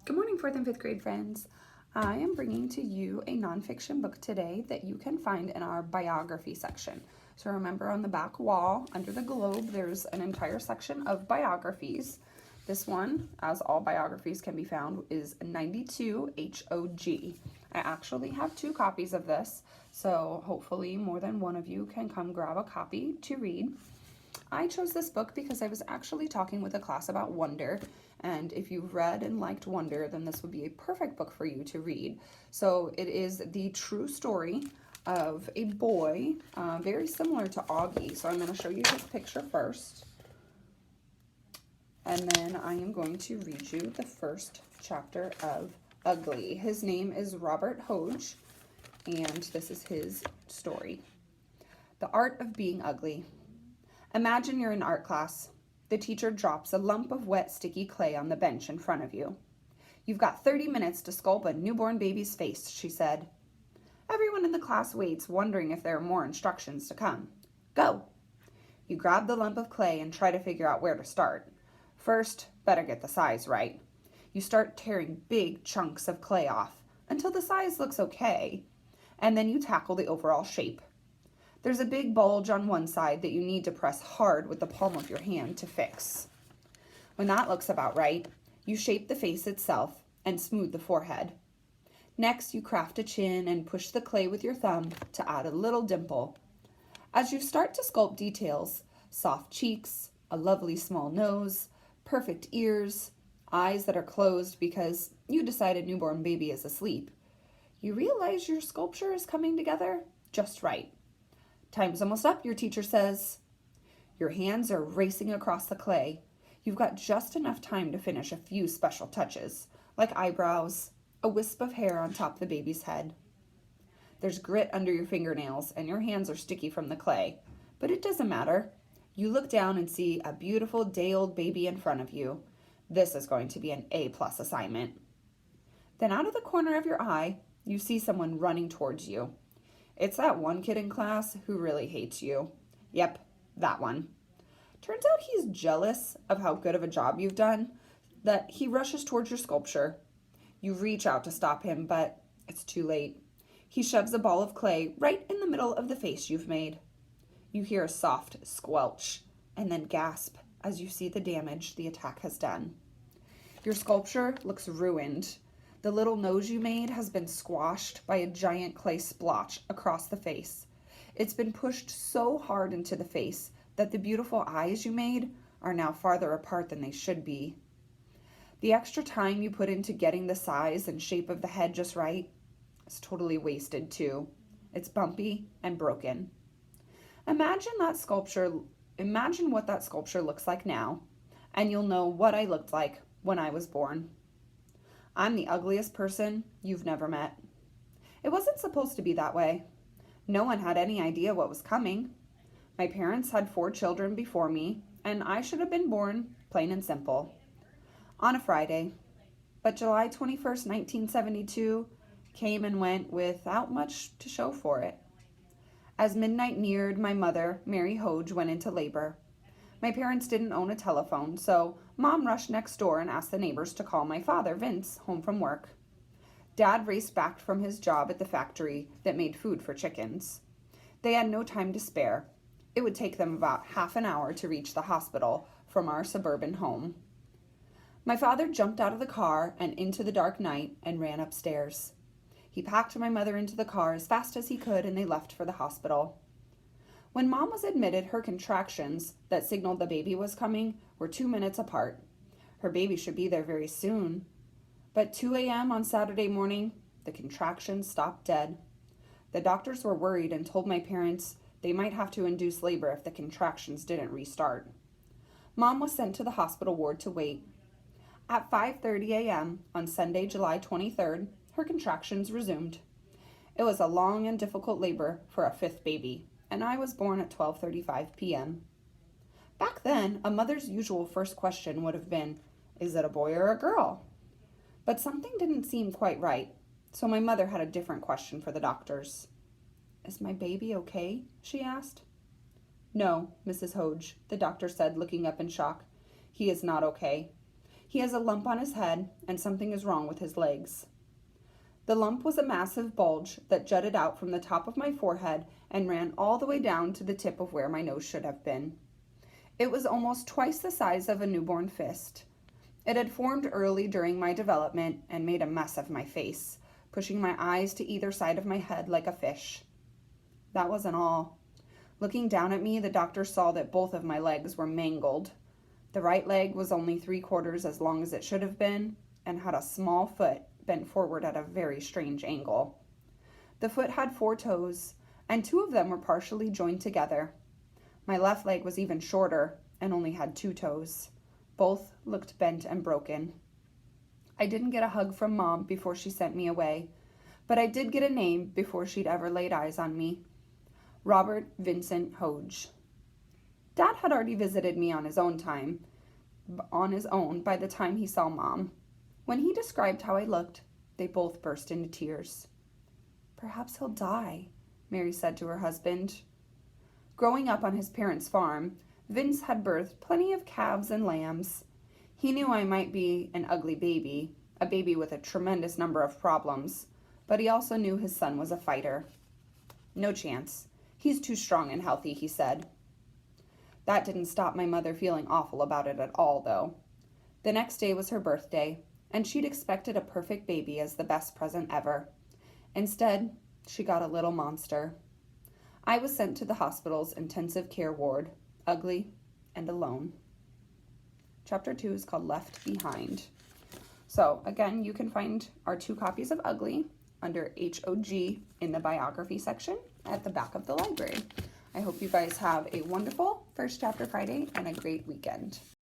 Good morning, 4th and 5th grade friends. I am bringing to you a nonfiction book today that you can find in our biography section. So remember, on the back wall under the globe there's an entire section of biographies. This one, as all biographies can be found, is 92 Hoge. I actually have 2 copies of this, so hopefully more than one of you can come grab a copy to read. I chose this book because I was actually talking with a class about wonder, and if you've read and liked wonder, then this would be a perfect book for you to read. So it is the true story of a boy, very similar to Augie. So I'm going to show you his picture first, and then I am going to read you the first chapter of Ugly. His name is Robert Hoge, and this is his story. The Art of Being Ugly. Imagine you're in art class. The teacher drops a lump of wet, sticky clay on the bench in front of you. You've got 30 minutes to sculpt a newborn baby's face, she said. Everyone in the class waits, wondering if there are more instructions to come. Go! You grab the lump of clay and try to figure out where to start. First, better get the size right. You start tearing big chunks of clay off until the size looks okay, and then you tackle the overall shape. There's a big bulge on one side that you need to press hard with the palm of your hand to fix. When that looks about right, you shape the face itself and smooth the forehead. Next, you craft a chin and push the clay with your thumb to add a little dimple. As you start to sculpt details, soft cheeks, a lovely small nose, perfect ears, eyes that are closed because you decide a newborn baby is asleep, you realize your sculpture is coming together just right. Time's almost up, your teacher says. Your hands are racing across the clay. You've got just enough time to finish a few special touches, like eyebrows, a wisp of hair on top of the baby's head. There's grit under your fingernails, and your hands are sticky from the clay, but it doesn't matter. You look down and see a beautiful day-old baby in front of you. This is going to be an A+ assignment. Then out of the corner of your eye, you see someone running towards you. It's that one kid in class who really hates you. Yep, that one. Turns out he's jealous of how good of a job you've done, that he rushes towards your sculpture. You reach out to stop him, but it's too late. He shoves a ball of clay right in the middle of the face you've made. You hear a soft squelch, and then gasp as you see the damage the attack has done. Your sculpture looks ruined. The little nose you made has been squashed by a giant clay splotch across the face. It's been pushed so hard into the face that the beautiful eyes you made are now farther apart than they should be. The extra time you put into getting the size and shape of the head just right is totally wasted too. It's bumpy and broken. Imagine what that sculpture looks like now, and you'll know what I looked like when I was born. I'm the ugliest person you've never met. It wasn't supposed to be that way. No one had any idea what was coming. My parents had 4 children before me, and I should have been born plain and simple on a Friday. But July 21st, 1972 came and went without much to show for it. As midnight neared, my mother, Mary Hoge, went into labor. My parents didn't own a telephone, so Mom rushed next door and asked the neighbors to call my father, Vince, home from work. Dad raced back from his job at the factory that made food for chickens. They had no time to spare. It would take them about half an hour to reach the hospital from our suburban home. My father jumped out of the car and into the dark night and ran upstairs. He packed my mother into the car as fast as he could, and they left for the hospital. When Mom was admitted, her contractions that signaled the baby was coming were 2 minutes apart. Her baby should be there very soon. But 2 a.m. on Saturday morning, the contractions stopped dead. The doctors were worried and told my parents they might have to induce labor if the contractions didn't restart. Mom was sent to the hospital ward to wait. At 5:30 a.m. on Sunday, July 23rd, her contractions resumed. It was a long and difficult labor for a 5th baby, and I was born at 12:35 p.m. Back then, a mother's usual first question would have been, is it a boy or a girl? But something didn't seem quite right, so my mother had a different question for the doctors. Is my baby okay? She asked. No, Mrs. Hoge, the doctor said, looking up in shock. He is not okay. He has a lump on his head, and something is wrong with his legs. The lump was a massive bulge that jutted out from the top of my forehead and ran all the way down to the tip of where my nose should have been. It was almost twice the size of a newborn fist. It had formed early during my development and made a mess of my face, pushing my eyes to either side of my head like a fish. That wasn't all. Looking down at me, the doctor saw that both of my legs were mangled. The right leg was only 3/4 as long as it should have been and had a small foot bent forward at a very strange angle. The foot had 4 toes, and 2 of them were partially joined together. My left leg was even shorter and only had 2 toes. Both looked bent and broken. I didn't get a hug from Mom before she sent me away, but I did get a name before she'd ever laid eyes on me. Robert Vincent Hoge. Dad had already visited me on his own by the time he saw Mom. When he described how I looked, they both burst into tears. "Perhaps he'll die," Mary said to her husband. Growing up on his parents' farm, Vince had birthed plenty of calves and lambs. He knew I might be an ugly baby, a baby with a tremendous number of problems, but he also knew his son was a fighter. "No chance. He's too strong and healthy," he said. That didn't stop my mother feeling awful about it at all, though. The next day was her birthday, and she'd expected a perfect baby as the best present ever. Instead, she got a little monster. I was sent to the hospital's intensive care ward, ugly and alone. Chapter 2 is called Left Behind. So again, you can find our 2 copies of Ugly under HOG in the biography section at the back of the library. I hope you guys have a wonderful First Chapter Friday and a great weekend.